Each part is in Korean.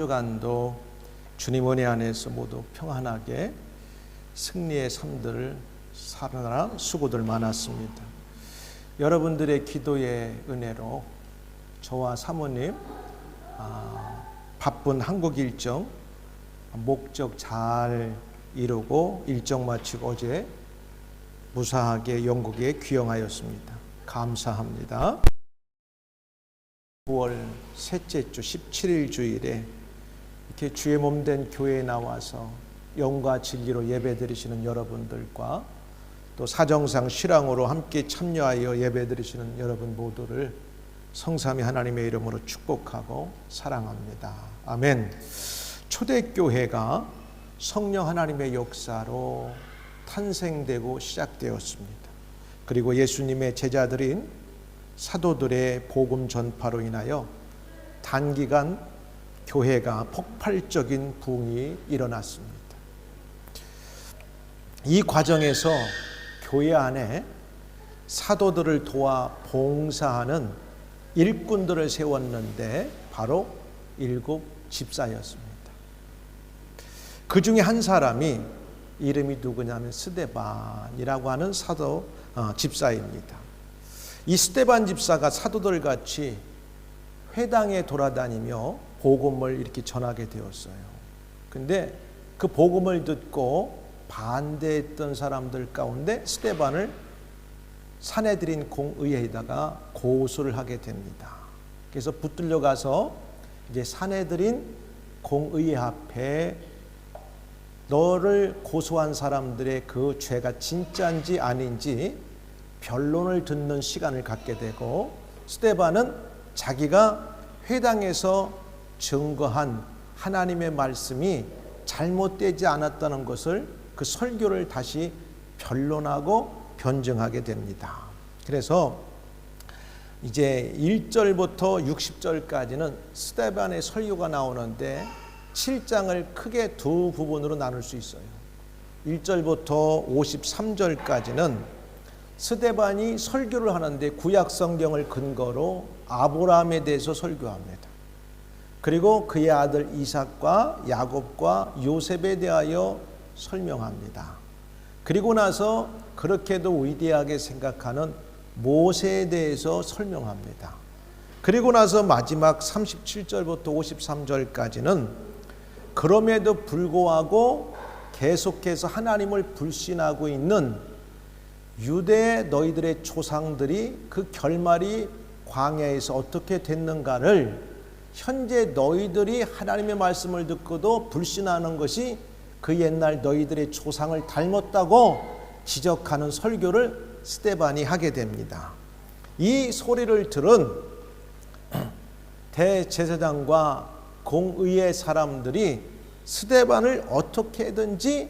주간도 주님 은혜 안에서 모두 평안하게 승리의 삶들을 살아라 수고들 많았습니다. 여러분들의 기도의 은혜로 저와 사모님 바쁜 한국 일정 목적 잘 이루고 일정 마치고 어제 무사하게 영국에 귀영하였습니다. 감사합니다. 9월 셋째 주 17일 주일에 이렇게 주의 몸된 교회에 나와서 영과 진리로 예배드리시는 여러분들과 또 사정상 실황으로 함께 참여하여 예배드리시는 여러분 모두를 성삼위 하나님의 이름으로 축복하고 사랑합니다. 아멘. 초대교회가 성령 하나님의 역사로 탄생되고 시작되었습니다. 그리고 예수님의 제자들인 사도들의 복음 전파로 인하여 단기간 교회가 폭발적인 부흥이 일어났습니다. 이 과정에서 교회 안에 사도들을 도와 봉사하는 일꾼들을 세웠는데 바로 7 집사였습니다. 그 중에 한 사람이 이름이 누구냐면 스데반이라고 하는 사도 집사입니다. 이 스데반 집사가 사도들 같이 회당에 돌아다니며 복음을 이렇게 전하게 되었어요. 근데 그 복음을 듣고 반대했던 사람들 가운데 스데반을 산헤드린 공의회에다가 고소를 하게 됩니다. 그래서 붙들려 가서 이제 산헤드린 공의회 앞에 너를 고소한 사람들의 그 죄가 진짜인지 아닌지 변론을 듣는 시간을 갖게 되고, 스데반은 자기가 회당에서 증거한 하나님의 말씀이 잘못되지 않았다는 것을 그 설교를 다시 변론하고 변증하게 됩니다. 그래서 이제 1절부터 60절까지는 스데반의 설교가 나오는데 7장을 크게 두 부분으로 나눌 수 있어요. 1절부터 53절까지는 스데반이 설교를 하는데 구약 성경을 근거로 아브라함에 대해서 설교합니다. 그리고 그의 아들 이삭과 야곱과 요셉에 대하여 설명합니다. 그리고 나서 그렇게도 위대하게 생각하는 모세에 대해서 설명합니다. 그리고 나서 마지막 37절부터 53절까지는 그럼에도 불구하고 계속해서 하나님을 불신하고 있는 유대 너희들의 조상들이 그 결말이 광야에서 어떻게 됐는가를 현재 너희들이 하나님의 말씀을 듣고도 불신하는 것이 그 옛날 너희들의 조상을 닮았다고 지적하는 설교를 스데반이 하게 됩니다. 이 소리를 들은 대제사장과 공의회 사람들이 스데반을 어떻게든지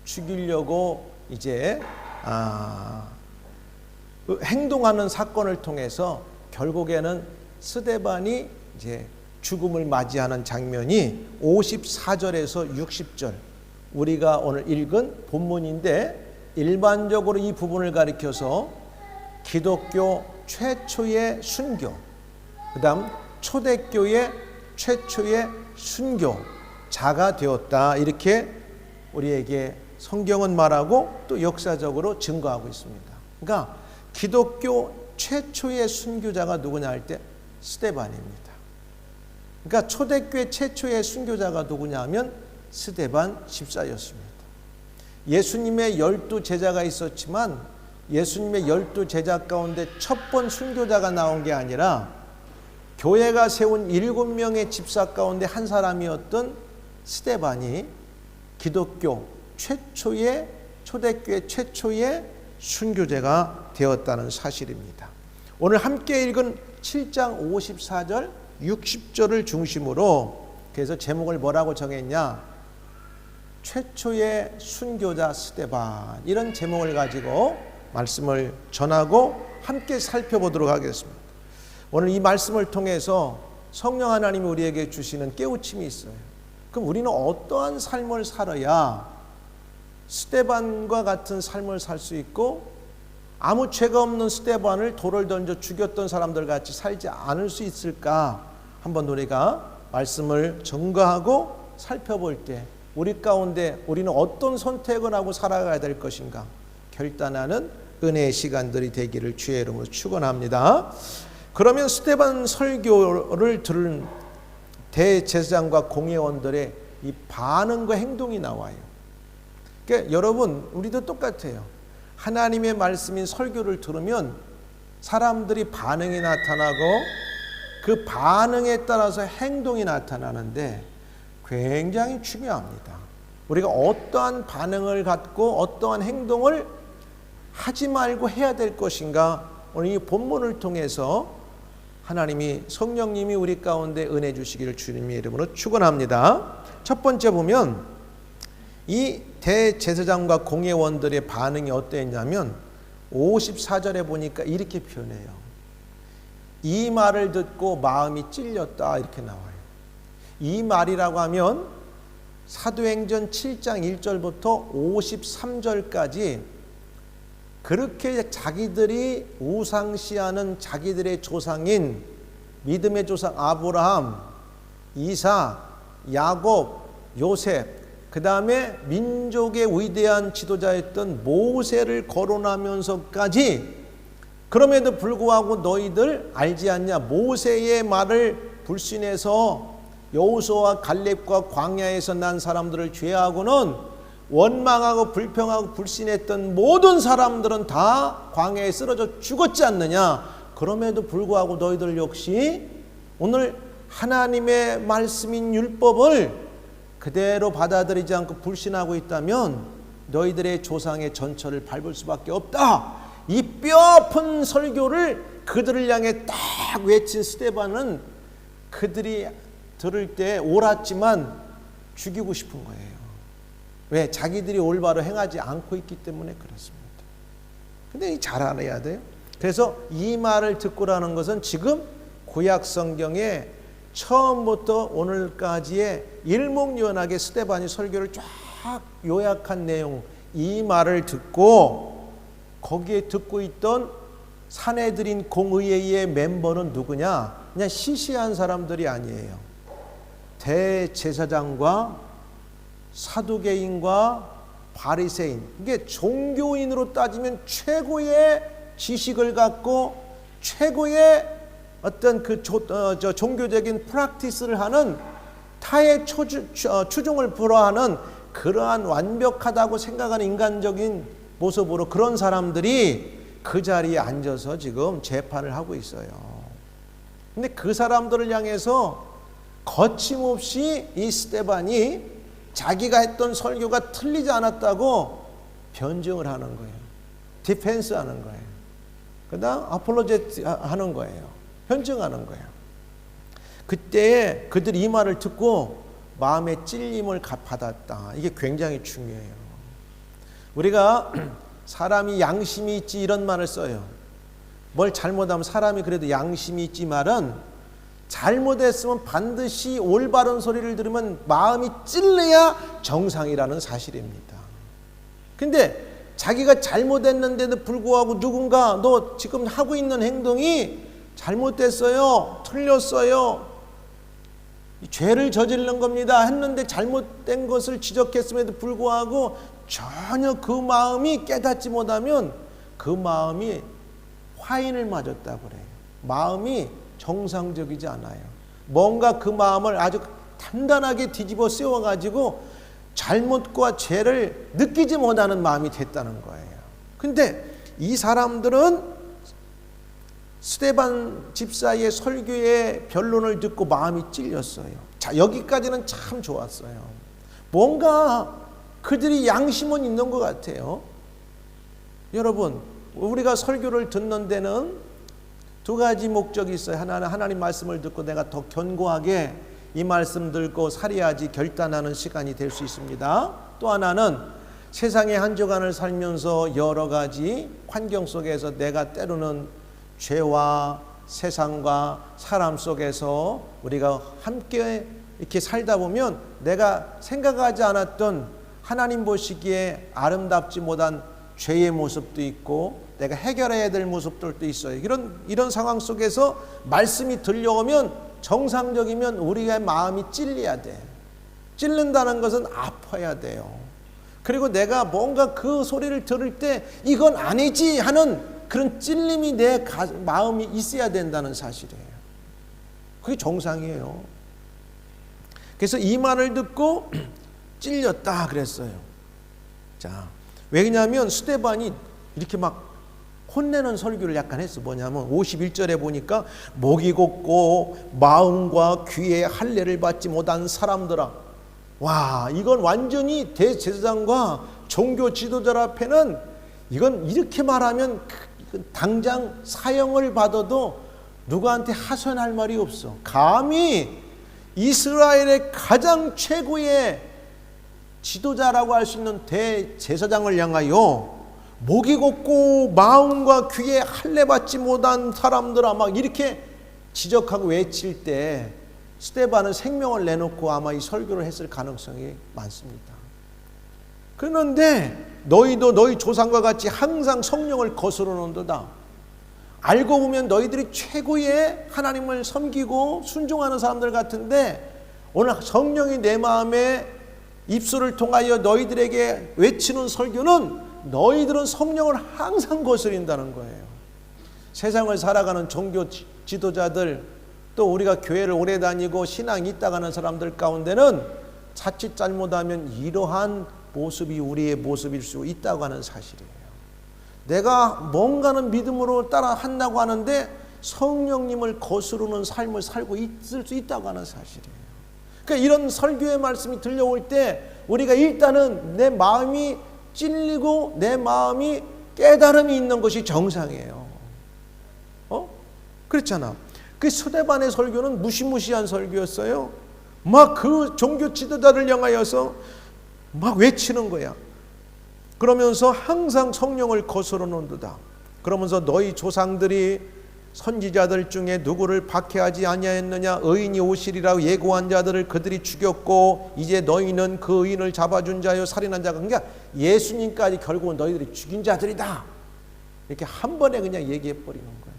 죽이려고 이제 행동하는 사건을 통해서 결국에는 스데반이 이제 죽음을 맞이하는 장면이 54절에서 60절, 우리가 오늘 읽은 본문인데 일반적으로 이 부분을 가리켜서 기독교 최초의 순교, 그 다음 초대교회 최초의 순교자가 되었다, 이렇게 우리에게 성경은 말하고 또 역사적으로 증거하고 있습니다. 그러니까 기독교 최초의 순교자가 누구냐 할 때 스데반입니다. 그러니까 초대교회 최초의 순교자가 누구냐 하면 스데반 집사였습니다. 예수님의 12 제자가 있었지만 예수님의 12 제자 가운데 첫 번 순교자가 나온 게 아니라 교회가 세운 7명의 집사 가운데 한 사람이었던 스데반이 기독교 최초의 초대교회 최초의 순교자가 되었다는 사실입니다. 오늘 함께 읽은 7장 54절 60절을 중심으로, 그래서 제목을 뭐라고 정했냐, 최초의 순교자 스데반, 이런 제목을 가지고 말씀을 전하고 함께 살펴보도록 하겠습니다. 오늘 이 말씀을 통해서 성령 하나님이 우리에게 주시는 깨우침이 있어요. 그럼 우리는 어떠한 삶을 살아야 스데반과 같은 삶을 살 수 있고 아무 죄가 없는 스데반을 돌을 던져 죽였던 사람들 같이 살지 않을 수 있을까? 한번 우리가 말씀을 증거하고 살펴볼 때 우리 가운데 우리는 어떤 선택을 하고 살아가야 될 것인가 결단하는 은혜의 시간들이 되기를 주의 이름으로 축원합니다. 그러면 스데반 설교를 들은 대제사장과 공회원들의 이 반응과 행동이 나와요. 그러니까 여러분, 우리도 똑같아요. 하나님의 말씀인 설교를 들으면 사람들이 반응이 나타나고 그 반응에 따라서 행동이 나타나는데 굉장히 중요합니다. 우리가 어떠한 반응을 갖고 어떠한 행동을 하지 말고 해야 될 것인가, 오늘 이 본문을 통해서 하나님이 성령님이 우리 가운데 은혜 주시기를 주님의 이름으로 축원합니다. 첫 번째 보면 이 대제사장과 공회원들의 반응이 어땠냐면 54절에 보니까 이렇게 표현해요. 이 말을 듣고 마음이 찔렸다 이렇게 나와요. 이 말이라고 하면 사도행전 7장 1절부터 53절까지 그렇게 자기들이 우상시하는 자기들의 조상인 믿음의 조상 아브라함, 이삭, 야곱, 요셉, 그 다음에 민족의 위대한 지도자였던 모세를 거론하면서까지 그럼에도 불구하고 너희들 알지 않냐, 모세의 말을 불신해서 여호수아와 갈렙과 광야에서 난 사람들을 제외하고는 원망하고 불평하고 불신했던 모든 사람들은 다 광야에 쓰러져 죽었지 않느냐. 그럼에도 불구하고 너희들 역시 오늘 하나님의 말씀인 율법을 그대로 받아들이지 않고 불신하고 있다면 너희들의 조상의 전처를 밟을 수밖에 없다. 이 뼈아픈 설교를 그들을 향해 딱 외친 스데반은 그들이 들을 때 옳았지만 죽이고 싶은 거예요. 왜? 자기들이 올바로 행하지 않고 있기 때문에 그렇습니다. 근데 잘 알아야 돼요. 그래서 이 말을 듣고라는 것은 지금 구약 성경에 처음부터 오늘까지의 일목요연하게 스데반이 설교를 쫙 요약한 내용, 이 말을 듣고 거기에 듣고 있던 산헤드린 공의회의 멤버는 누구냐? 그냥 시시한 사람들이 아니에요. 대제사장과 사두개인과 바리새인, 이게 종교인으로 따지면 최고의 지식을 갖고 최고의 어떤 그 종교적인 프랙티스를 하는 타의 추종을 불허하는 그러한 완벽하다고 생각하는 인간적인 모습으로 그런 사람들이 그 자리에 앉아서 지금 재판을 하고 있어요. 근데 그 사람들을 향해서 거침없이 이 스데반이 자기가 했던 설교가 틀리지 않았다고 변증을 하는 거예요. 디펜스 하는 거예요. 그 다음 아폴로제트 하는 거예요. 변증하는 거예요. 그때 그들이 이 말을 듣고 마음의 찔림을 받았다. 이게 굉장히 중요해요. 우리가 사람이 양심이 있지 이런 말을 써요. 뭘 잘못하면 사람이 그래도 양심이 있지 말은 잘못했으면 반드시 올바른 소리를 들으면 마음이 찔려야 정상이라는 사실입니다. 근데 자기가 잘못했는데도 불구하고 누군가 너 지금 하고 있는 행동이 잘못됐어요, 틀렸어요, 죄를 저지른 겁니다 했는데 잘못된 것을 지적했음에도 불구하고 전혀 그 마음이 깨닫지 못하면 그 마음이 화인을 맞았다고 그래요. 마음이 정상적이지 않아요. 뭔가 그 마음을 아주 단단하게 뒤집어 씌워가지고 잘못과 죄를 느끼지 못하는 마음이 됐다는 거예요. 근데 이 사람들은 스데반 집사의 설교의 변론을 듣고 마음이 찔렸어요. 자, 여기까지는 참 좋았어요. 뭔가 그들이 양심은 있는 것 같아요. 여러분, 우리가 설교를 듣는 데는 두 가지 목적이 있어요. 하나는 하나님 말씀을 듣고 내가 더 견고하게 이 말씀 듣고 살아야지 결단하는 시간이 될 수 있습니다. 또 하나는 세상의 한 주간을 살면서 여러 가지 환경 속에서 내가 때로는 죄와 세상과 사람 속에서 우리가 함께 이렇게 살다 보면 내가 생각하지 않았던 하나님 보시기에 아름답지 못한 죄의 모습도 있고 내가 해결해야 될 모습들도 있어요. 이런 상황 속에서 말씀이 들려오면 정상적이면 우리의 마음이 찔려야 돼. 찔른다는 것은 아파야 돼요. 그리고 내가 뭔가 그 소리를 들을 때 이건 아니지 하는 그런 찔림이 내 마음이 있어야 된다는 사실이에요. 그게 정상이에요. 그래서 이 말을 듣고 찔렸다 그랬어요. 자, 왜냐하면 스데반이 이렇게 막 혼내는 설교를 약간 했어. 뭐냐면 51절에 보니까 목이 곧고 마음과 귀에 할례를 받지 못한 사람들아. 와, 이건 완전히 대제사장과 종교 지도자 앞에는 이건 이렇게 말하면 당장 사형을 받아도 누구한테 하소연할 말이 없어. 감히 이스라엘의 가장 최고의 지도자라고 할 수 있는 대제사장을 향하여 목이 곧고 마음과 귀에 할례 받지 못한 사람들아 막 이렇게 지적하고 외칠 때 스데반은 생명을 내놓고 아마 이 설교를 했을 가능성이 많습니다. 그런데 너희도 너희 조상과 같이 항상 성령을 거스르는도다. 알고 보면 너희들이 최고의 하나님을 섬기고 순종하는 사람들 같은데 오늘 성령이 내 마음에 입술을 통하여 너희들에게 외치는 설교는 너희들은 성령을 항상 거스린다는 거예요. 세상을 살아가는 종교 지도자들 또 우리가 교회를 오래 다니고 신앙이 있다 가는 사람들 가운데는 자칫 잘못하면 이러한 모습이 우리의 모습일 수 있다고 하는 사실이에요. 내가 뭔가는 믿음으로 따라 한다고 하는데 성령님을 거스르는 삶을 살고 있을 수 있다고 하는 사실이에요. 그러니까 이런 설교의 말씀이 들려올 때 우리가 일단은 내 마음이 찔리고 내 마음이 깨달음이 있는 것이 정상이에요. 그렇잖아. 그 스데반의 설교는 무시무시한 설교였어요. 막 그 종교 지도자를 향하여서 막 외치는 거야. 그러면서 항상 성령을 거스르는도다. 그러면서 너희 조상들이 선지자들 중에 누구를 박해하지 아니하였느냐. 의인이 오시리라고 예고한 자들을 그들이 죽였고 이제 너희는 그 의인을 잡아준 자요 살인한 자가, 그러니까 예수님까지 결국은 너희들이 죽인 자들이다. 이렇게 한 번에 그냥 얘기해 버리는 거예요.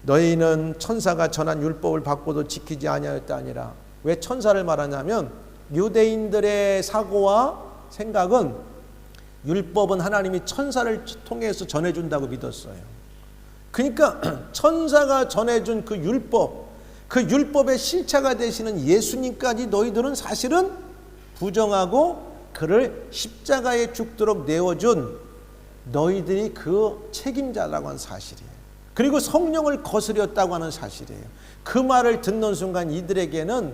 너희는 천사가 전한 율법을 받고도 지키지 아니하였다 아니라. 왜 천사를 말하냐면 유대인들의 사고와 생각은 율법은 하나님이 천사를 통해서 전해준다고 믿었어요. 그러니까 천사가 전해준 그 율법의 실체가 되시는 예수님까지 너희들은 사실은 부정하고 그를 십자가에 죽도록 내어준 너희들이 그 책임자라고 하는 사실이에요. 그리고 성령을 거스렸다고 하는 사실이에요. 그 말을 듣는 순간 이들에게는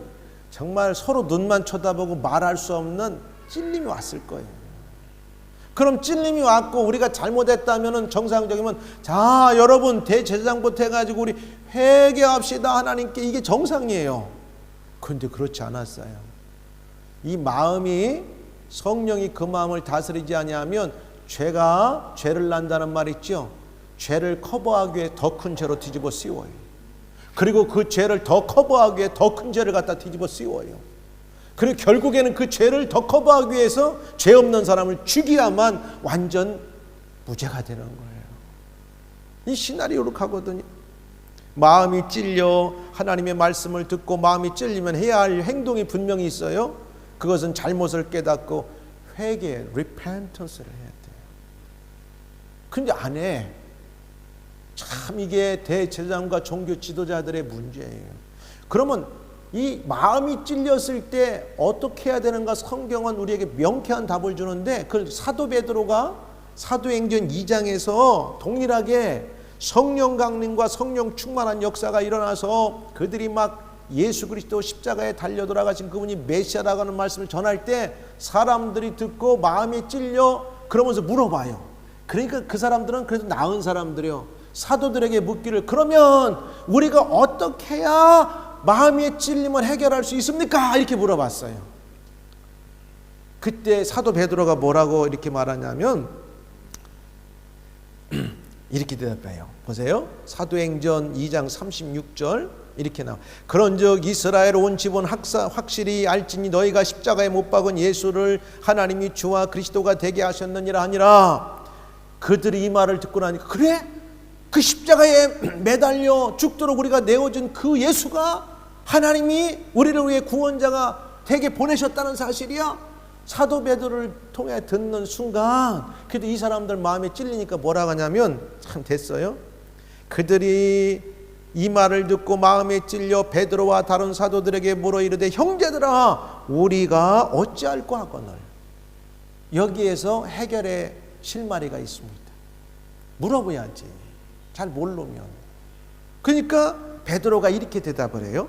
정말 서로 눈만 쳐다보고 말할 수 없는 찔림이 왔을 거예요. 그럼 찔림이 왔고 우리가 잘못했다면 정상적이면 자 여러분 대제사장부터 해가지고 우리 회개합시다 하나님께, 이게 정상이에요. 그런데 그렇지 않았어요. 이 마음이 성령이 그 마음을 다스리지 아니하면 죄를 난다는 말 있죠. 죄를 커버하기 위해 더 큰 죄로 뒤집어 씌워요. 그리고 그 죄를 더 커버하기 위해 더 큰 죄를 갖다 뒤집어 씌워요. 그리고 결국에는 그 죄를 더 커버하기 위해서 죄 없는 사람을 죽여야만 완전 무죄가 되는 거예요. 이 시나리오로 가거든요. 마음이 찔려 하나님의 말씀을 듣고 마음이 찔리면 해야 할 행동이 분명히 있어요. 그것은 잘못을 깨닫고 회개, repentance를 해야 돼요. 근데 안 해. 참 이게 대제사장과 종교 지도자들의 문제예요. 그러면 이 마음이 찔렸을 때 어떻게 해야 되는가, 성경은 우리에게 명쾌한 답을 주는데 그 사도 베드로가 사도행전 2장에서 동일하게 성령 강림과 성령 충만한 역사가 일어나서 그들이 막 예수 그리스도 십자가에 달려 돌아가신 그분이 메시아라고 하는 말씀을 전할 때 사람들이 듣고 마음이 찔려 그러면서 물어봐요. 그러니까 그 사람들은 그래도 나은 사람들이요. 사도들에게 묻기를 그러면 우리가 어떻게 해야 마음의 찔림을 해결할 수 있습니까? 이렇게 물어봤어요. 그때 사도 베드로가 뭐라고 이렇게 말하냐면 이렇게 대답해요. 보세요. 사도행전 2장 36절 이렇게 나와. 그런즉 이스라엘 온 집은 확실히 알지니 너희가 십자가에 못 박은 예수를 하나님이 주와 그리스도가 되게 하셨느니라 하니라. 그들이 이 말을 듣고 나니까 그래? 그 십자가에 매달려 죽도록 우리가 내어준 그 예수가 하나님이 우리를 위해 구원자가 되게 보내셨다는 사실이야. 사도 베드로를 통해 듣는 순간 그래도 이 사람들 마음에 찔리니까 뭐라고 하냐면 참 됐어요. 그들이 이 말을 듣고 마음에 찔려 베드로와 다른 사도들에게 물어 이르되 형제들아 우리가 어찌할꼬 하거늘. 여기에서 해결의 실마리가 있습니다. 물어봐야지. 잘 모르면. 그러니까 베드로가 이렇게 대답을 해요.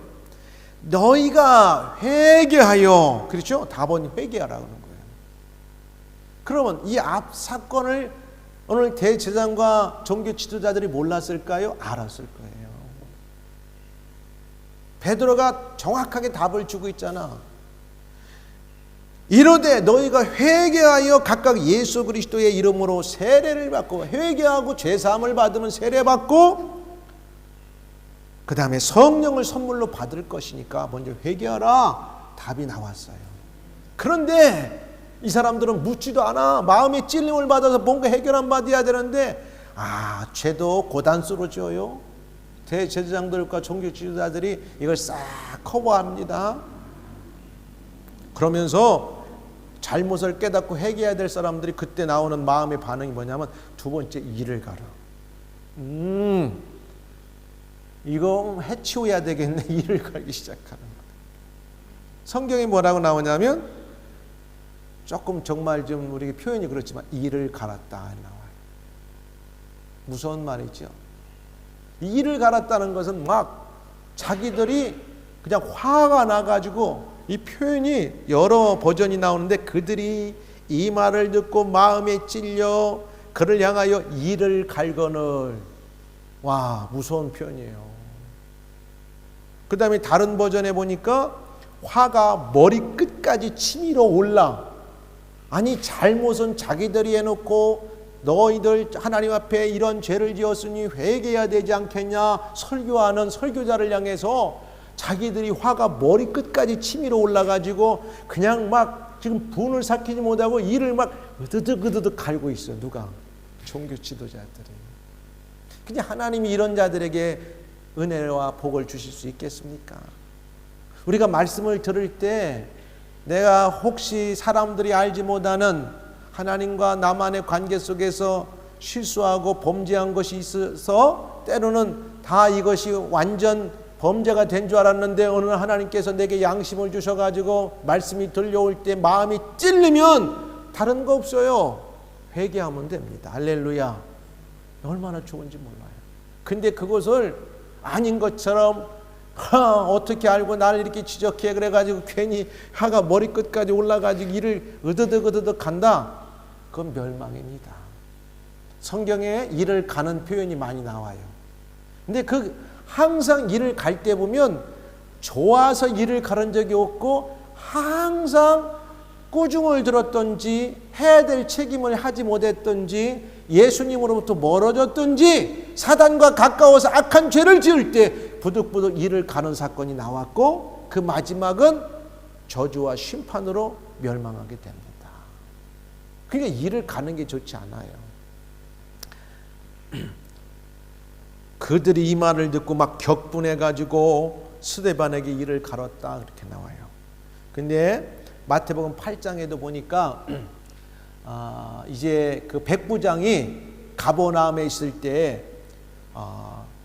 너희가 회개하여, 그렇죠? 답은 회개하라고 하는 거예요. 그러면 이 앞 사건을 오늘 대제사장과 종교 지도자들이 몰랐을까요? 알았을 거예요. 베드로가 정확하게 답을 주고 있잖아. 이르되 너희가 회개하여 각각 예수 그리스도의 이름으로 세례를 받고, 회개하고 죄사함을 받으면 세례 받고 그 다음에 성령을 선물로 받을 것이니까 먼저 회개하라. 답이 나왔어요. 그런데 이 사람들은 묻지도 않아. 마음의 찔림을 받아서 뭔가 해결 안 받아야 되는데 죄도 고단수로져요. 대제사장들과 종교 지도자들이 이걸 싹 커버합니다. 그러면서 잘못을 깨닫고 회개해야 될 사람들이 그때 나오는 마음의 반응이 뭐냐면 두 번째, 일을 가라. 이거 해치워야 되겠네. 일을 가기 시작하는 거예요. 성경에 뭐라고 나오냐면 조금 정말 좀 우리 표현이 그렇지만 일을 갈았다 나와요. 무서운 말이죠. 일을 갈았다는 것은 막 자기들이 그냥 화가 나가지고, 이 표현이 여러 버전이 나오는데 그들이 이 말을 듣고 마음에 찔려 그를 향하여 이를 갈거늘. 와, 무서운 표현이에요. 그 다음에 다른 버전에 보니까 화가 머리 끝까지 치밀어 올라. 아니 잘못은 자기들이 해놓고 너희들 하나님 앞에 이런 죄를 지었으니 회개해야 되지 않겠냐 설교하는 설교자를 향해서 자기들이 화가 머리 끝까지 치밀어 올라가지고 그냥 막 지금 분을 삭히지 못하고 이를 막 으드득 갈고 있어요. 누가? 종교 지도자들이. 근데 하나님이 이런 자들에게 은혜와 복을 주실 수 있겠습니까? 우리가 말씀을 들을 때 내가 혹시 사람들이 알지 못하는 하나님과 나만의 관계 속에서 실수하고 범죄한 것이 있어서 때로는 다 이것이 완전 범죄가 된 줄 알았는데 오늘 하나님께서 내게 양심을 주셔가지고 말씀이 들려올 때 마음이 찔리면 다른 거 없어요. 회개하면 됩니다. 할렐루야. 얼마나 좋은지 몰라요. 근데 그것을 아닌 것처럼 어떻게 알고 나를 이렇게 지적해 그래가지고 괜히 화가 머리끝까지 올라가지고 이를 으드득 간다. 그건 멸망입니다. 성경에 이를 가는 표현이 많이 나와요. 근데 항상 이를 갈 때 보면 좋아서 이를 가른 적이 없고 항상 꾸중을 들었던지 해야 될 책임을 하지 못했던지 예수님으로부터 멀어졌던지 사단과 가까워서 악한 죄를 지을 때 부득부득 이를 가는 사건이 나왔고 그 마지막은 저주와 심판으로 멸망하게 됩니다. 그러니까 이를 가는 게 좋지 않아요. 그들이 이 말을 듣고 막 격분해가지고 스데반에게 이를 갈았다 그렇게 나와요. 근데 마태복음 8장에도 보니까 이제 그 백부장이 가버나움에 있을 때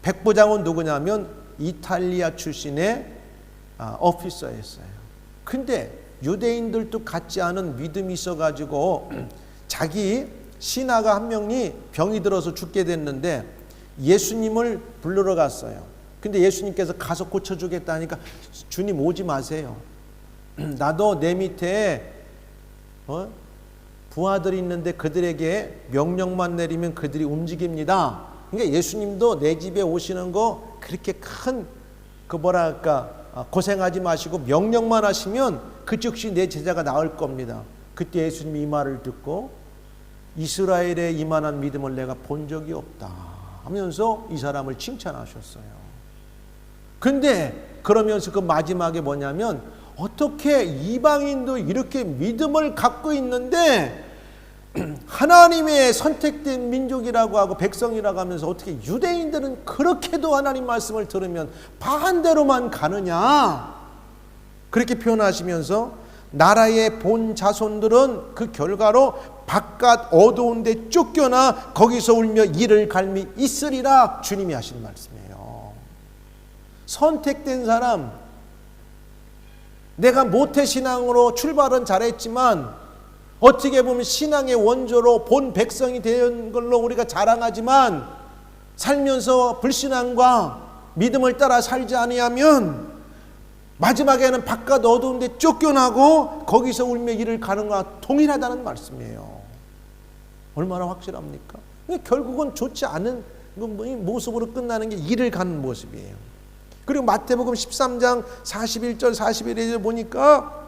백부장은 누구냐면 이탈리아 출신의 오피서였어요. 근데 유대인들도 갖지 않은 믿음이 있어가지고 자기 신하가 한 명이 병이 들어서 죽게 됐는데 예수님을 부르러 갔어요. 근데 예수님께서 가서 고쳐주겠다니까 주님 오지 마세요. 나도 내 밑에 부하들이 있는데 그들에게 명령만 내리면 그들이 움직입니다. 그러니까 예수님도 내 집에 오시는 거 그렇게 큰 고생하지 마시고 명령만 하시면 그 즉시 내 제자가 나을 겁니다. 그때 예수님이 이 말을 듣고 이스라엘에 이만한 믿음을 내가 본 적이 없다 하면서 이 사람을 칭찬하셨어요. 근데 그러면서 그 마지막에 뭐냐면 어떻게 이방인도 이렇게 믿음을 갖고 있는데 하나님의 선택된 민족이라고 하고 백성이라고 하면서 어떻게 유대인들은 그렇게도 하나님 말씀을 들으면 반대로만 가느냐, 그렇게 표현하시면서 나라의 본 자손들은 그 결과로 바깥 어두운 데 쫓겨나 거기서 울며 이를 갈미 있으리라, 주님이 하신 말씀이에요. 선택된 사람, 내가 모태신앙으로 출발은 잘했지만 어떻게 보면 신앙의 원조로 본 백성이 된 걸로 우리가 자랑하지만 살면서 불신앙과 믿음을 따라 살지 아니하면 마지막에는 바깥 어두운 데 쫓겨나고 거기서 울며 이를 가는 것과 동일하다는 말씀이에요. 얼마나 확실합니까? 결국은 좋지 않은 모습으로 끝나는 게 이를 가는 모습이에요. 그리고 마태복음 13장 41절 41절에 보니까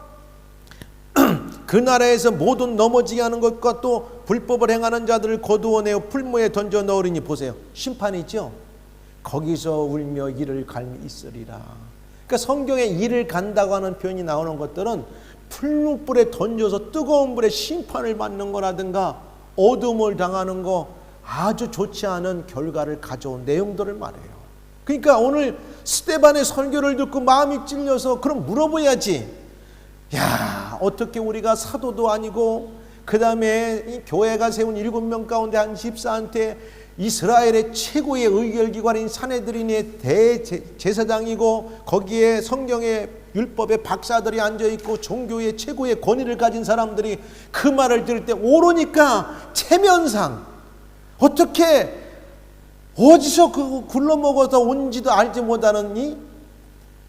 그 나라에서 모든 넘어지게 하는 것과 또 불법을 행하는 자들을 거두어내어 풀무에 던져 넣으리니, 보세요, 심판이 있죠. 거기서 울며 이를 갈미 있으리라. 그러니까 성경에 이를 간다고 하는 표현이 나오는 것들은 풀무불에 던져서 뜨거운 불에 심판을 받는 거라든가 어둠을 당하는 거, 아주 좋지 않은 결과를 가져온 내용들을 말해요. 그러니까 오늘 스데반의 설교를 듣고 마음이 찔려서 그럼 물어봐야지. 야, 어떻게 우리가 사도도 아니고 그 다음에 이 교회가 세운 7명 가운데 한 집사한테 이스라엘의 최고의 의결기관인 사내들인의 대제사장이고 거기에 성경의 율법의 박사들이 앉아있고 종교의 최고의 권위를 가진 사람들이 그 말을 들을 때 오르니까 체면상 어떻게 어디서 그 굴러먹어서 온지도 알지 못하는 이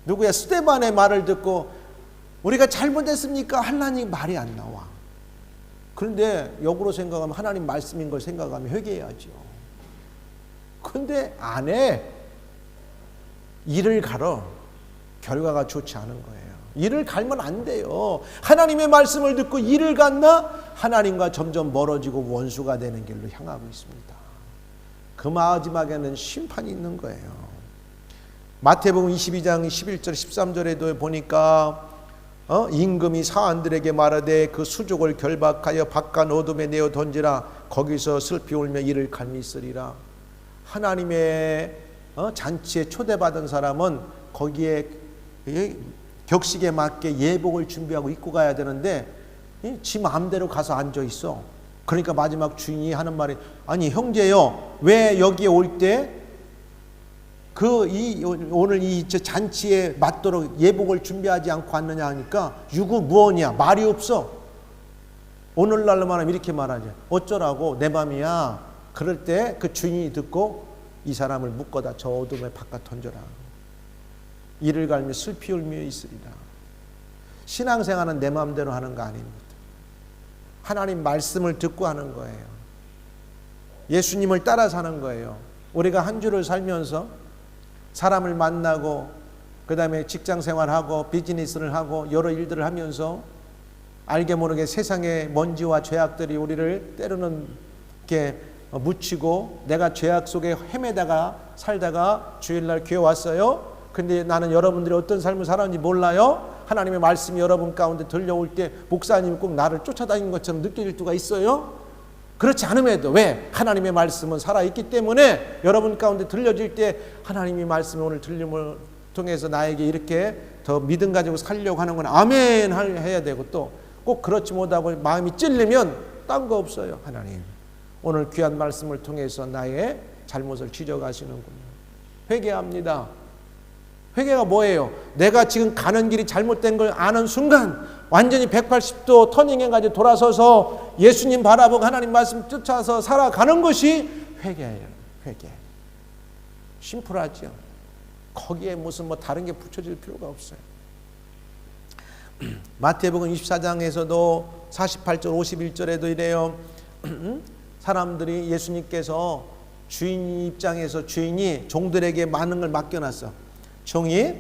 누구야 스데반의 말을 듣고 우리가 잘못했습니까? 하려니 말이 안 나와. 그런데 역으로 생각하면 하나님 말씀인 걸 생각하면 회개해야죠. 근데 안 해. 이를 갈어. 결과가 좋지 않은 거예요. 이를 갈면 안 돼요. 하나님의 말씀을 듣고 이를 갔나 하나님과 점점 멀어지고 원수가 되는 길로 향하고 있습니다. 그 마지막에는 심판이 있는 거예요. 마태복음 22장 11절 13절에도 보니까 임금이 사안들에게 말하되 그 수족을 결박하여 바깥 어둠에 내어 던지라. 거기서 슬피 울며 이를 갈미 있으리라. 하나님의 잔치에 초대받은 사람은 거기에 격식에 맞게 예복을 준비하고 입고 가야 되는데 지 마음대로 가서 앉아 있어. 그러니까 마지막 주인이 하는 말이, 아니 형제요, 왜 여기에 올 때 오늘 이 잔치에 맞도록 예복을 준비하지 않고 왔느냐 하니까 유구 무언이야, 말이 없어. 오늘날로 말하면 이렇게 말하죠. 어쩌라고, 내 맘이야. 그럴 때 그 주인이 듣고 이 사람을 묶어다 저 어둠에 바깥 던져라. 이를 갈며 슬피 울며 있으리라. 신앙생활은 내 마음대로 하는 거 아닙니다. 하나님 말씀을 듣고 하는 거예요. 예수님을 따라 사는 거예요. 우리가 한 주를 살면서 사람을 만나고 그 다음에 직장생활하고 비즈니스를 하고 여러 일들을 하면서 알게 모르게 세상의 먼지와 죄악들이 우리를 때로는 이렇게 묻히고 내가 죄악 속에 헤매다가 살다가 주일날 교회 왔어요. 근데 나는 여러분들이 어떤 삶을 살았는지 몰라요. 하나님의 말씀이 여러분 가운데 들려올 때 목사님이 꼭 나를 쫓아다니는 것처럼 느낄 때가 있어요. 그렇지 않음에도 왜? 하나님의 말씀은 살아있기 때문에 여러분 가운데 들려질 때 하나님의 말씀이 오늘 들림을 통해서 나에게 이렇게 더 믿음 가지고 살려고 하는 건 아멘 해야 되고, 또 꼭 그렇지 못하고 마음이 찔리면 딴 거 없어요. 하나님 오늘 귀한 말씀을 통해서 나의 잘못을 지적하시는군요. 회개합니다. 회개가 뭐예요? 내가 지금 가는 길이 잘못된 걸 아는 순간 완전히 180도 터닝해가지고 돌아서서 예수님 바라보고 하나님 말씀 쫓아서 살아가는 것이 회개예요. 회개. 심플하죠. 거기에 무슨 다른 게 붙여질 필요가 없어요. 마태복음 24장에서도 48절 51절에도 이래요. 사람들이 예수님께서 주인 입장에서 주인이 종들에게 많은 걸 맡겨놨어. 종이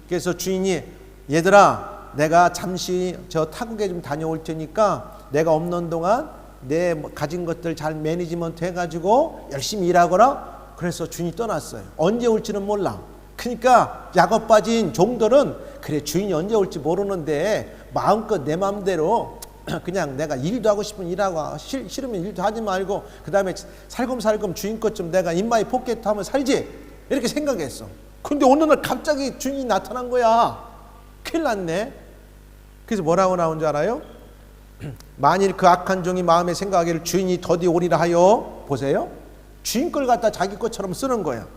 그래서 주인이 얘들아 내가 잠시 저 타국에 좀 다녀올 테니까 내가 없는 동안 내 가진 것들 잘 매니지먼트 해가지고 열심히 일하거라. 그래서 주인이 떠났어요. 언제 올지는 몰라. 그러니까 약업 빠진 종들은 그래 주인이 언제 올지 모르는데 마음껏 내 마음대로 그냥 내가 일도 하고 싶으면 일하고 싫으면 일도 하지 말고 그 다음에 살금살금 주인 것 좀 내가 인마이 포켓 하면 살지 이렇게 생각했어. 근데 어느 날 갑자기 주인이 나타난 거야. 큰일 났네. 그래서 뭐라고 나온 줄 알아요? 만일 그 악한 종이 마음에 생각하기를 주인이 더디 오리라 하여, 보세요, 주인 걸 갖다 자기 것처럼 쓰는 거야.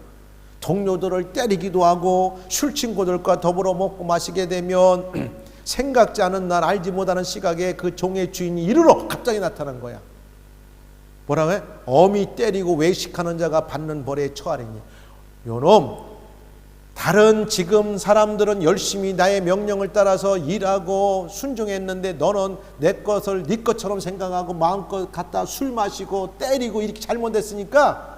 동료들을 때리기도 하고 술 친구들과 더불어 먹고 마시게 되면 생각지 않은 날 알지 못하는 시각에 그 종의 주인이 이르러 갑자기 나타난 거야. 뭐라고 해? 엄히 때리고 외식하는 자가 받는 벌에 처하리니. 요놈, 다른 지금 사람들은 열심히 나의 명령을 따라서 일하고 순종했는데 너는 내 것을 네 것처럼 생각하고 마음껏 갖다 술 마시고 때리고 이렇게 잘못했으니까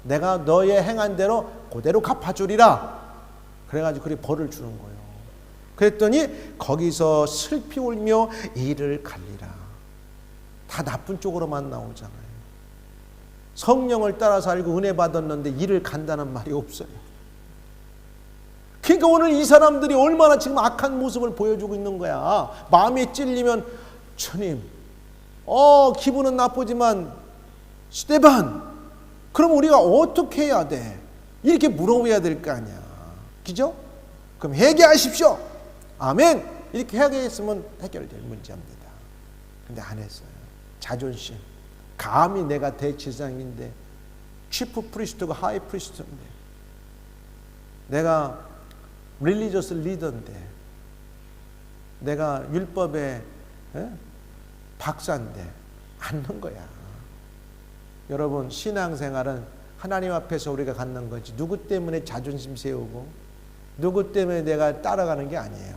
내가 너의 행한 대로 그대로 갚아주리라. 그래가지고 그리 벌을 주는 거예요. 그랬더니 거기서 슬피 울며 이를 갈리라. 다 나쁜 쪽으로만 나오잖아요. 성령을 따라서 알고 은혜 받았는데 이를 간다는 말이 없어요. 그러니까 오늘 이 사람들이 얼마나 지금 악한 모습을 보여주고 있는 거야. 마음에 찔리면 주님, 기분은 나쁘지만 스데반, 그럼 우리가 어떻게 해야 돼? 이렇게 물어봐야 될 거 아니야. 그죠? 그럼 회개하십시오. 아멘. 이렇게 회개했으면 해결될 문제입니다. 근데 안 했어요. 자존심. 감히 내가 대제사장인데, 치프 프리스트가 하이 프리스트인데, 내가 릴리저스 리더인데, 내가 율법의 박사인데 않는 거야. 여러분, 신앙생활은 하나님 앞에서 우리가 갖는 거지 누구 때문에 자존심 세우고 누구 때문에 내가 따라가는 게 아니에요.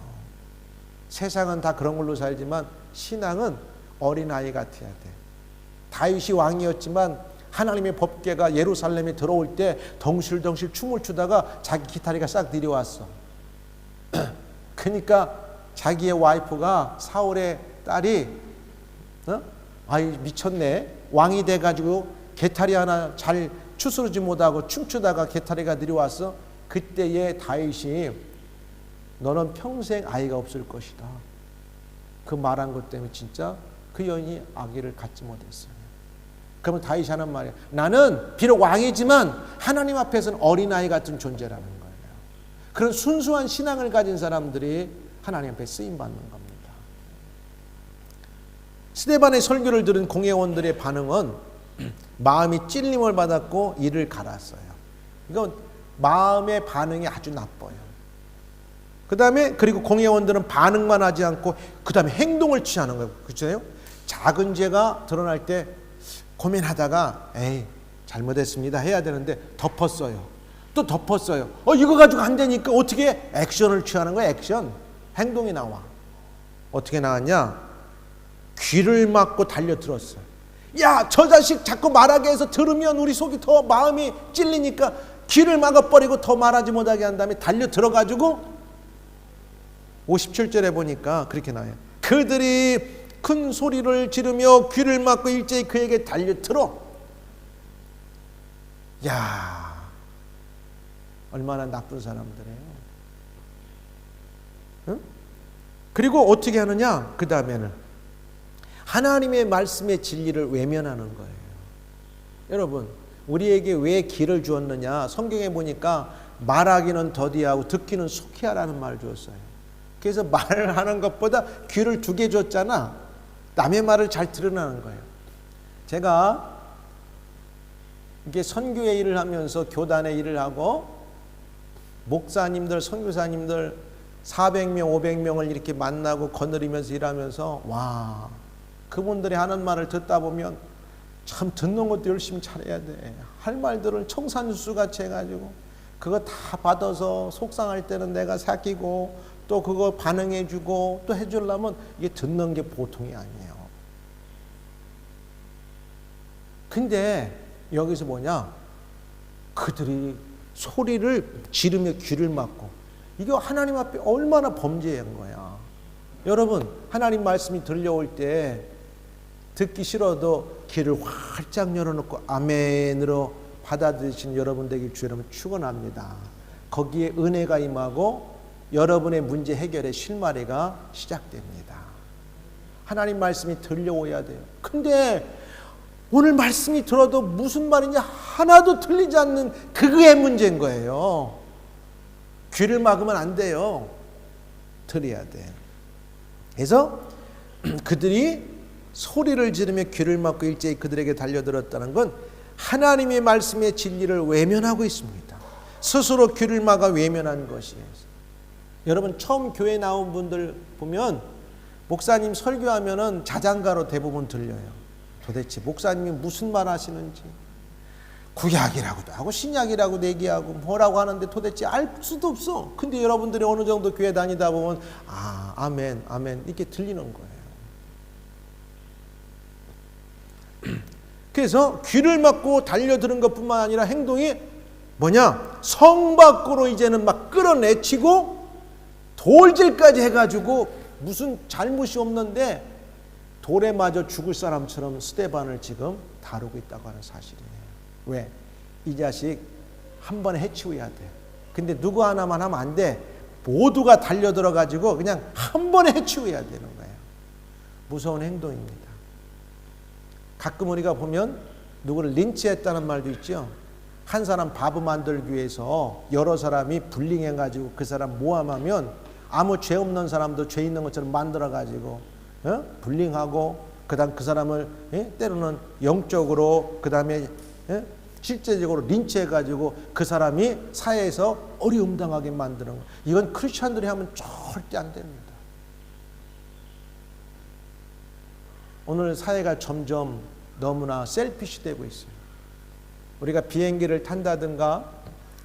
세상은 다 그런 걸로 살지만 신앙은 어린아이 같아야 돼. 다윗이 왕이었지만 하나님의 법궤가 예루살렘에 들어올 때 덩실덩실 춤을 추다가 자기 기타리가 싹 내려왔어. 그러니까 자기의 와이프가 사울의 딸이 아이 미쳤네, 왕이 돼가지고 개타리 하나 잘 추스르지 못하고 춤추다가 개타리가 내려왔어. 그때의 다윗이 너는 평생 아이가 없을 것이다. 그 말한 것 때문에 진짜 그 여인이 아기를 갖지 못했어요. 그러면 다윗이 하는 말이야. 나는 비록 왕이지만 하나님 앞에서는 어린아이 같은 존재라는 거예요. 그런 순수한 신앙을 가진 사람들이 하나님 앞에 쓰임받는 겁니다. 스데반의 설교를 들은 공회원들의 반응은 마음이 찔림을 받았고 이를 갈았어요. 이건 마음의 반응이 아주 나빠요. 그 다음에 그리고 공회원들은 반응만 하지 않고 그 다음에 행동을 취하는 거예요. 그렇잖아요. 작은 죄가 드러날 때 고민하다가 에이 잘못했습니다 해야 되는데 덮었어요. 또 덮었어요. 이거 가지고 안 되니까 어떻게 액션을 취하는 거야. 액션. 행동이 나와. 어떻게 나왔냐. 귀를 막고 달려들었어요. 야, 저 자식 자꾸 말하게 해서 들으면 우리 속이 더 마음이 찔리니까 귀를 막아버리고 더 말하지 못하게 한 다음에 달려들어가지고 57절에 보니까 그렇게 나와요. 그들이 큰 소리를 지르며 귀를 막고 일제히 그에게 달려들어. 야, 얼마나 나쁜 사람들이에요. 응? 그리고 어떻게 하느냐. 그 다음에는 하나님의 말씀의 진리를 외면하는 거예요. 여러분, 우리에게 왜 귀를 주었느냐. 성경에 보니까 말하기는 더디하고 듣기는 속히 하라는 말을 주었어요. 그래서 말하는 것보다 귀를 2개 줬잖아. 남의 말을 잘 들으라는 거예요. 제가 이게 선교의 일을 하면서 교단의 일을 하고 목사님들, 선교사님들 400명, 500명을 이렇게 만나고 거느리면서 일하면서 와, 그분들이 하는 말을 듣다 보면 참 듣는 것도 열심히 잘해야 돼. 할 말들을 청산유수같이 해가지고 그거 다 받아서 속상할 때는 내가 사귀고 또 그거 반응해주고 또 해주려면 이게 듣는 게 보통이 아니에요. 근데 여기서 뭐냐, 그들이 소리를 지르며 귀를 막고, 이게 하나님 앞에 얼마나 범죄한 거야. 여러분, 하나님 말씀이 들려올 때 듣기 싫어도 귀를 활짝 열어놓고 아멘으로 받아들이신 여러분 되길 주 여러분 축원합니다. 거기에 은혜가 임하고 여러분의 문제 해결의 실마리가 시작됩니다. 하나님 말씀이 들려오야 돼요. 근데 오늘 말씀이 들어도 무슨 말인지 하나도 들리지 않는 그게 문제인 거예요. 귀를 막으면 안 돼요. 들어야 돼. 그래서 그들이 소리를 지르며 귀를 막고 일제히 그들에게 달려들었다는 건 하나님의 말씀의 진리를 외면하고 있습니다. 스스로 귀를 막아 외면한 것이에요. 여러분 처음 교회 나온 분들 보면 목사님 설교하면은 자장가로 대부분 들려요. 도대체 목사님이 무슨 말 하시는지 구약이라고도 하고 신약이라고도 얘기하고 뭐라고 하는데 도대체 알 수도 없어. 근데 여러분들이 어느 정도 교회 다니다 보면 아멘 아멘 이렇게 들리는 거예요. 그래서 귀를 막고 달려드는 것뿐만 아니라 행동이 뭐냐? 성 밖으로 이제는 막 끌어내치고 돌질까지 해가지고 무슨 잘못이 없는데 돌에 맞아 죽을 사람처럼 스데반을 지금 다루고 있다고 하는 사실이에요. 왜? 이 자식 한 번에 해치워야 돼. 근데 누구 하나만 하면 안 돼. 모두가 달려들어가지고 그냥 한 번에 해치워야 되는 거예요. 무서운 행동입니다. 가끔 우리가 보면 누구를 린치했다는 말도 있죠. 한 사람 바보 만들기 위해서 여러 사람이 불링해가지고 그 사람 모함하면 아무 죄 없는 사람도 죄 있는 것처럼 만들어가지고 불링하고 그다음 그 사람을 때로는 영적으로 그다음에 실제적으로 린치해가지고 그 사람이 사회에서 어리움당하게 만드는 거. 이건 크리스천들이 하면 절대 안 됩니다. 오늘 사회가 점점 너무나 셀피시 되고 있어요. 우리가 비행기를 탄다든가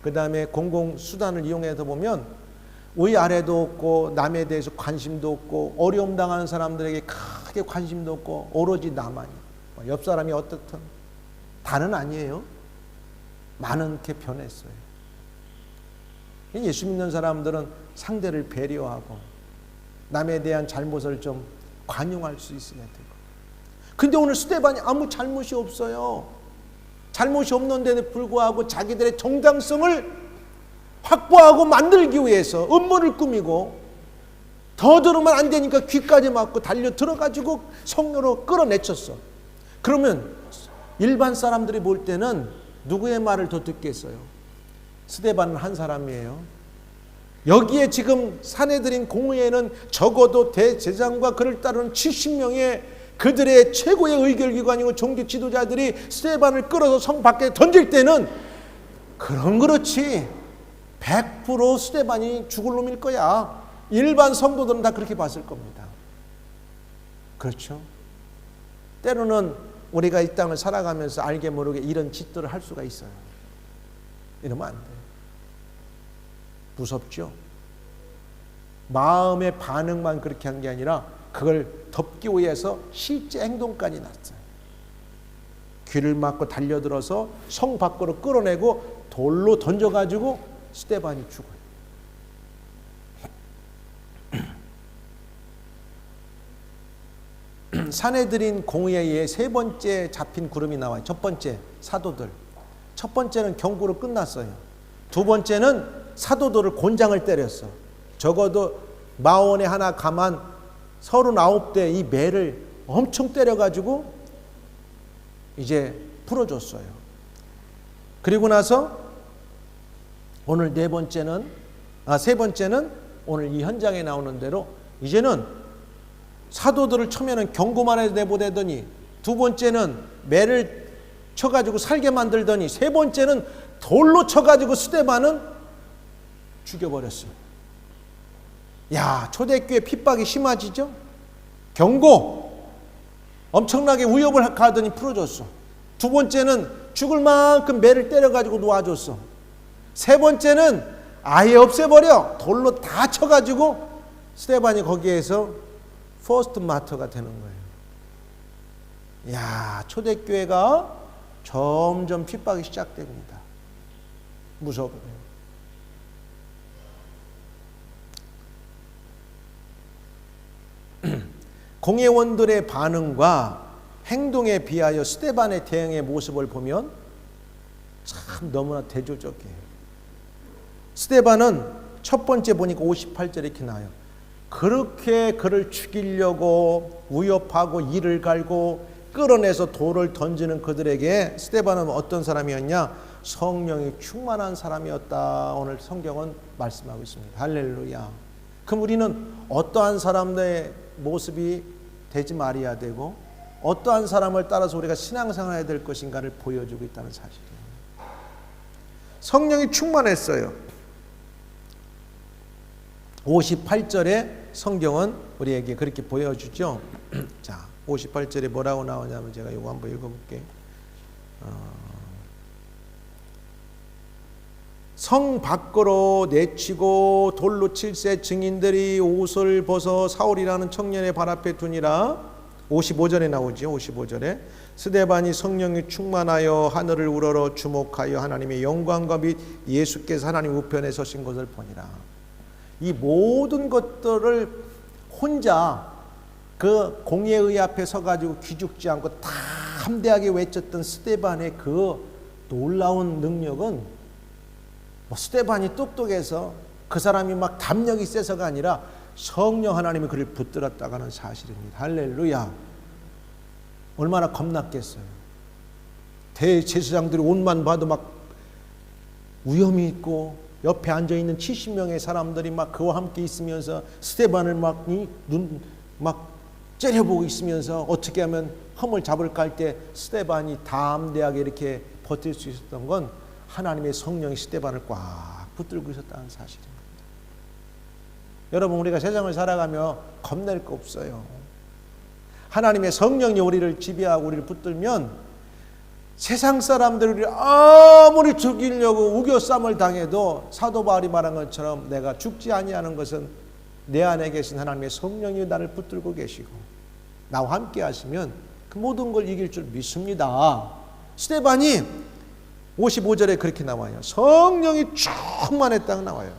그 다음에 공공수단을 이용해서 보면 위아래도 없고 남에 대해서 관심도 없고 어려움 당하는 사람들에게 크게 관심도 없고 오로지 나만이. 옆 사람이 어떻든 다는 아니에요. 많게 변했어요. 예수 믿는 사람들은 상대를 배려하고 남에 대한 잘못을 좀 관용할 수 있어야 되고. 근데 오늘 스데반이 아무 잘못이 없어요. 잘못이 없는 데에 불구하고 자기들의 정당성을 확보하고 만들기 위해서 음모를 꾸미고 더 들으면 안 되니까 귀까지 막고 달려 들어가지고 성녀로 끌어내쳤어. 그러면 일반 사람들이 볼 때는 누구의 말을 더 듣겠어요? 스데반은 한 사람이에요. 여기에 지금 사내들인 공회에는 적어도 대제사장과 그를 따르는 70명의 그들의 최고의 의결기관이고 종교 지도자들이 스데반을 끌어서 성 밖에 던질 때는 그렇지 100% 스데반이 죽을 놈일 거야. 일반 성도들은 다 그렇게 봤을 겁니다. 그렇죠? 때로는 우리가 이 땅을 살아가면서 알게 모르게 이런 짓들을 할 수가 있어요. 이러면 안 돼요. 무섭죠? 마음의 반응만 그렇게 한 게 아니라 그걸 덮기 위해서 실제 행동까지 났어요. 귀를 막고 달려들어서 성 밖으로 끌어내고 돌로 던져가지고 스데반이 죽어요. 사내들인 공의회에 세 번째 잡힌 그룹이 나와요. 첫 번째 사도들. 첫 번째는 경고로 끝났어요. 두 번째는 사도들을 곤장을 때렸어. 적어도 마원에 하나 가만 39대 이 매를 엄청 때려가지고 이제 풀어줬어요. 그리고 나서 오늘 세 번째는 오늘 이 현장에 나오는 대로 이제는 사도들을 처음에는 경고만 해도 내보내더니 두 번째는 매를 쳐가지고 살게 만들더니 세 번째는 돌로 쳐가지고 스데반은 죽여버렸어요. 야, 초대교회 핍박이 심해지죠? 경고 엄청나게 위협을 가더니 풀어줬어. 두 번째는 죽을 만큼 매를 때려가지고 놓아줬어. 세 번째는 아예 없애버려. 돌로 다 쳐가지고 스데반이 거기에서 퍼스트 마터가 되는 거예요. 야, 초대교회가 점점 핍박이 시작됩니다. 무서워요. 공회원들의 반응과 행동에 비하여 스데반의 대응의 모습을 보면 참 너무나 대조적이에요. 스데반은 첫 번째 보니까 58절 이렇게 나와요. 그렇게 그를 죽이려고 위협하고 이를 갈고 끌어내서 돌을 던지는 그들에게 스데반은 어떤 사람이었냐? 성령이 충만한 사람이었다. 오늘 성경은 말씀하고 있습니다. 할렐루야. 그럼 우리는 어떠한 사람의 모습이 되지 말아야 되고 어떠한 사람을 따라서 우리가 신앙생활해야 될 것인가를 보여주고 있다는 사실이에요. 성령이 충만했어요. 58절에 성경은 우리에게 그렇게 보여주죠. 자, 58절에 뭐라고 나오냐면 제가 이거 한번 읽어볼게요. 성 밖으로 내치고 돌로 칠세 증인들이 옷을 벗어 사울이라는 청년의 발 앞에 두니라. 55절에 나오죠. 55절에 스데반이 성령이 충만하여 하늘을 우러러 주목하여 하나님의 영광과 및 예수께서 하나님 우편에 서신 것을 보니라. 이 모든 것들을 혼자 그 공회의 앞에 서가지고 기죽지 않고 다 함대하게 외쳤던 스데반의 그 놀라운 능력은 스데반이 똑똑해서 그 사람이 막 담력이 세서가 아니라 성령 하나님이 그를 붙들었다가는 사실입니다. 할렐루야. 얼마나 겁났겠어요. 대제사장들이 옷만 봐도 막 위험이 있고 옆에 앉아있는 70명의 사람들이 막 그와 함께 있으면서 스데반을 막 째려보고 있으면서 어떻게 하면 흠을 잡을까 할 때 스데반이 담대하게 이렇게 버틸 수 있었던 건 하나님의 성령이 스데반을 꽉 붙들고 있었다는 사실입니다. 여러분, 우리가 세상을 살아가며 겁낼 거 없어요. 하나님의 성령이 우리를 지배하고 우리를 붙들면 세상 사람들이 우리를 아무리 죽이려고 우겨쌈을 당해도 사도 바울이 말한 것처럼 내가 죽지 아니하는 것은 내 안에 계신 하나님의 성령이 나를 붙들고 계시고 나와 함께 하시면 그 모든 걸 이길 줄 믿습니다. 스데반이 55절에 그렇게 나와요. 성령이 충만했다고 나와요.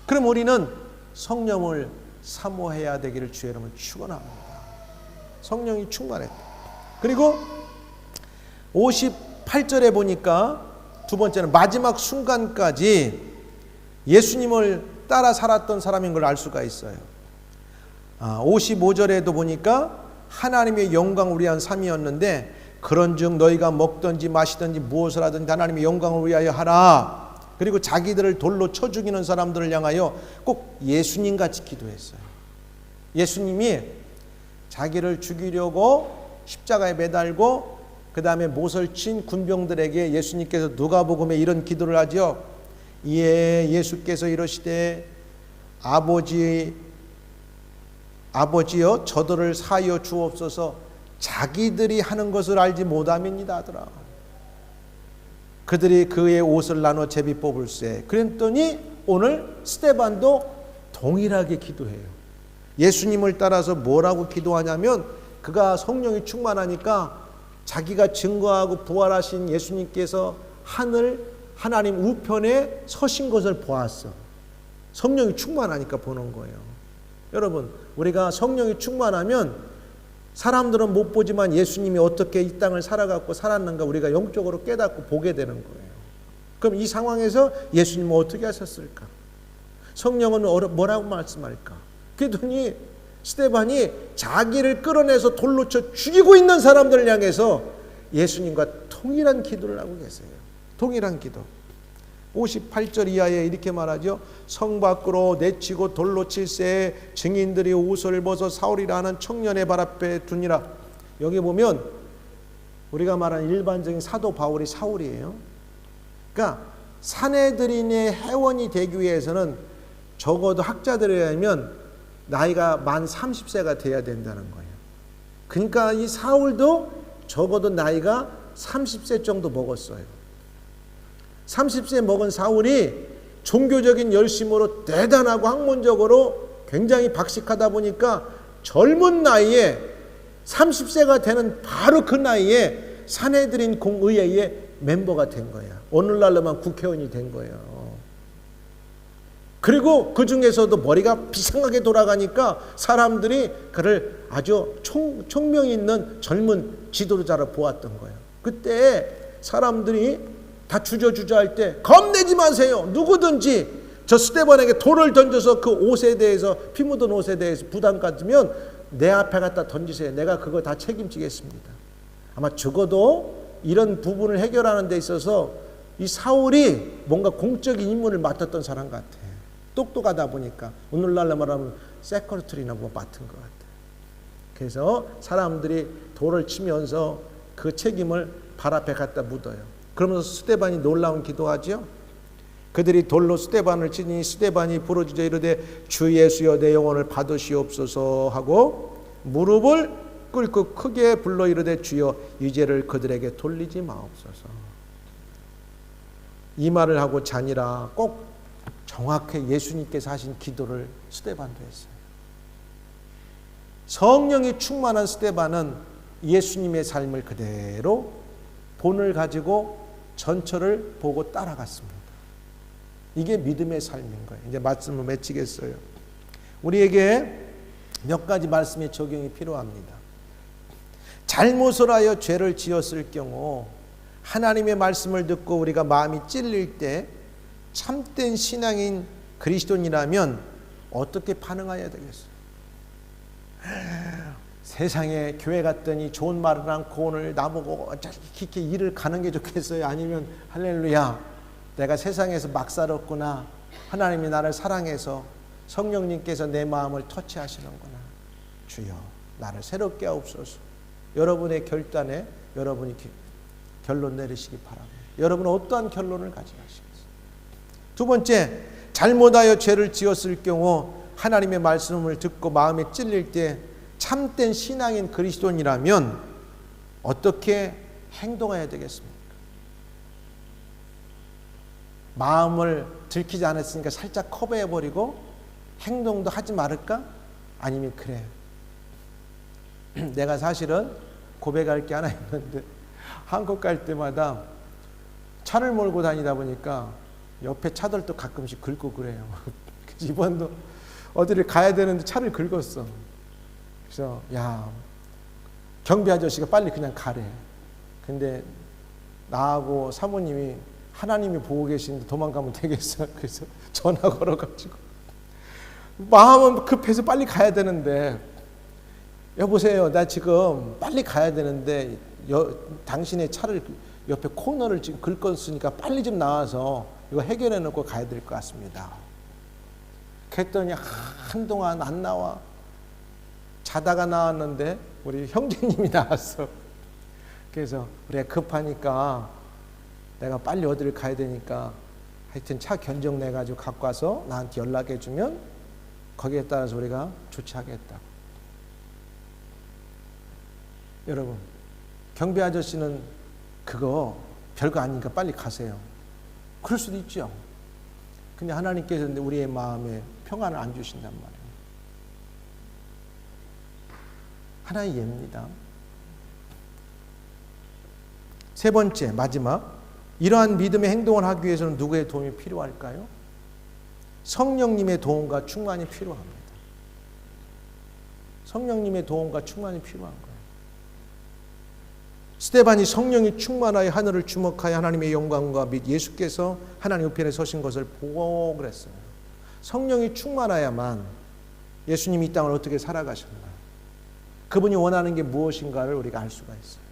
그럼 우리는 성령을 사모해야 되기를 주의 이름으로 축원합니다. 성령이 충만했다. 그리고 58절에 보니까 두 번째는 마지막 순간까지 예수님을 따라 살았던 사람인 걸 알 수가 있어요. 55절에도 보니까 하나님의 영광을 위한 삶이었는데 그런즉 너희가 먹든지 마시든지 무엇을 하든지 하나님의 영광을 위하여 하라. 그리고 자기들을 돌로 쳐 죽이는 사람들을 향하여 꼭 예수님같이 기도했어요. 예수님이 자기를 죽이려고 십자가에 매달고 그 다음에 못을 친 군병들에게 예수님께서 누가복음에 이런 기도를 하죠. 이에 예수께서 이러시되 아버지여 저들을 사하여 주옵소서. 자기들이 하는 것을 알지 못함이니이다 하더라. 그들이 그의 옷을 나눠 제비 뽑을세. 그랬더니 오늘 스데반도 동일하게 기도해요. 예수님을 따라서 뭐라고 기도하냐면 그가 성령이 충만하니까 자기가 증거하고 부활하신 예수님께서 하나님 우편에 서신 것을 보았어. 성령이 충만하니까 보는 거예요. 여러분, 우리가 성령이 충만하면 사람들은 못 보지만 예수님이 어떻게 이 땅을 살아갖고 살았는가 우리가 영적으로 깨닫고 보게 되는 거예요. 그럼 이 상황에서 예수님은 어떻게 하셨을까? 성령은 뭐라고 말씀할까? 그랬더니 스데반이 자기를 끌어내서 돌로 쳐 죽이고 있는 사람들을 향해서 예수님과 동일한 기도를 하고 계세요. 동일한 기도. 58절 이하에 이렇게 말하죠. 성 밖으로 내치고 돌로 칠세 증인들이 옷을 벗어 사울이라는 청년의 발 앞에 두니라. 여기 보면 우리가 말하는 일반적인 사도 바울이 사울이에요. 그러니까 산헤드린의 회원이 되기 위해서는 적어도 학자들에 의하면 나이가 만 30세가 돼야 된다는 거예요. 그러니까 이 사울도 적어도 나이가 30세 정도 먹었어요. 30세 먹은 사울이 종교적인 열심으로 대단하고 학문적으로 굉장히 박식하다 보니까 젊은 나이에 30세가 되는 바로 그 나이에 산헤드린 공의회의 멤버가 된 거야. 오늘날로만 국회의원이 된 거예요. 그리고 그 중에서도 머리가 비상하게 돌아가니까 사람들이 그를 아주 총명 있는 젊은 지도자로 보았던 거예요. 그때 사람들이 다 주저주저 할 때 겁내지 마세요. 누구든지 저 스데반에게 돌을 던져서 그 옷에 대해서, 피 묻은 옷에 대해서 부담 가지면 내 앞에 갖다 던지세요. 내가 그거 다 책임지겠습니다. 아마 적어도 이런 부분을 해결하는 데 있어서 이 사울이 뭔가 공적인 임무를 맡았던 사람 같아. 똑똑하다 보니까 오늘날로 말하면 세크리터리나 뭐 맡은 것 같아. 그래서 사람들이 돌을 치면서 그 책임을 발 앞에 갖다 묻어요. 그러면서 스데반이 놀라운 기도하죠. 그들이 돌로 스데반을 치니 스데반이 부르짖어 이르되 주 예수여 내 영혼을 받으시옵소서 하고 무릎을 꿇고 크게 불러 이르되 주여 이 죄를 그들에게 돌리지 마옵소서. 이 말을 하고 자니라 꼭 정확히 예수님께서 하신 기도를 스데반도 했어요. 성령이 충만한 스데반은 예수님의 삶을 그대로 본을 가지고 전철을 보고 따라갔습니다. 이게 믿음의 삶인 거예요. 이제 말씀을 맺히겠어요. 우리에게 몇 가지 말씀의 적용이 필요합니다. 잘못을 하여 죄를 지었을 경우 하나님의 말씀을 듣고 우리가 마음이 찔릴 때 참된 신앙인 그리스도인이라면 어떻게 반응해야 되겠어요? 세상에 교회 갔더니 좋은 말을 않고 오늘 나보고 이렇게 일을 가는 게 좋겠어요? 아니면 할렐루야 내가 세상에서 막 살았구나. 하나님이 나를 사랑해서 성령님께서 내 마음을 터치하시는구나. 주여 나를 새롭게 하옵소서. 여러분의 결단에 여러분이 결론 내리시기 바랍니다. 여러분은 어떠한 결론을 가져가시겠어요? 두 번째, 잘못하여 죄를 지었을 경우 하나님의 말씀을 듣고 마음에 찔릴 때 참된 신앙인 그리스도인이라면 어떻게 행동해야 되겠습니까? 마음을 들키지 않았으니까 살짝 커버해버리고 행동도 하지 말을까? 아니면 그래 내가 사실은 고백할 게 하나 있는데 한국 갈 때마다 차를 몰고 다니다 보니까 옆에 차들도 가끔씩 긁고 그래요. 그래서 이번도 어디를 가야 되는데 차를 긁었어. 그래서 야 경비 아저씨가 빨리 그냥 가래. 근데 나하고 사모님이 하나님이 보고 계시는데 도망가면 되겠어. 그래서 전화 걸어가지고 마음은 급해서 빨리 가야 되는데 여보세요 나 지금 빨리 가야 되는데 당신의 차를 옆에 코너를 지금 긁었으니까 빨리 좀 나와서 이거 해결해 놓고 가야 될 것 같습니다. 그랬더니 한동안 안 나와. 자다가 나왔는데 우리 형제님이 나왔어. 그래서 우리가 급하니까 내가 빨리 어디를 가야 되니까 하여튼 차 견적 내가지고 갖고 와서 나한테 연락해 주면 거기에 따라서 우리가 조치하겠다고. 여러분 경비 아저씨는 그거 별거 아니니까 빨리 가세요. 그럴 수도 있죠. 근데 하나님께서 우리의 마음에 평안을 안 주신단 말이에요. 하나의 예입니다. 세 번째 마지막, 이러한 믿음의 행동을 하기 위해서는 누구의 도움이 필요할까요? 성령님의 도움과 충만이 필요합니다. 성령님의 도움과 충만이 필요한 거예요. 스데반이 성령이 충만하여 하늘을 주목하여 하나님의 영광과 및 예수께서 하나님 우편에 서신 것을 보고 그랬어요. 성령이 충만해야만 예수님이 이 땅을 어떻게 살아가셨나, 그분이 원하는 게 무엇인가를 우리가 알 수가 있어요.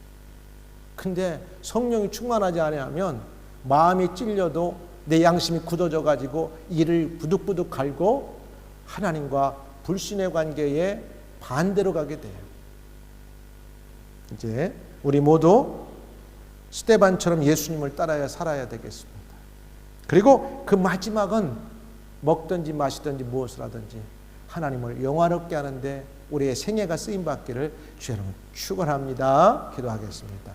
근데 성령이 충만하지 않으면 마음이 찔려도 내 양심이 굳어져 가지고 이를 부득부득 갈고 하나님과 불신의 관계에 반대로 가게 돼요. 이제 우리 모두 스데반처럼 예수님을 따라야 살아야 되겠습니다. 그리고 그 마지막은 먹든지 마시든지 무엇을 하든지 하나님을 영화롭게 하는데 우리의 생애가 쓰임받기를 주의 이름으로 축원합니다. 기도하겠습니다.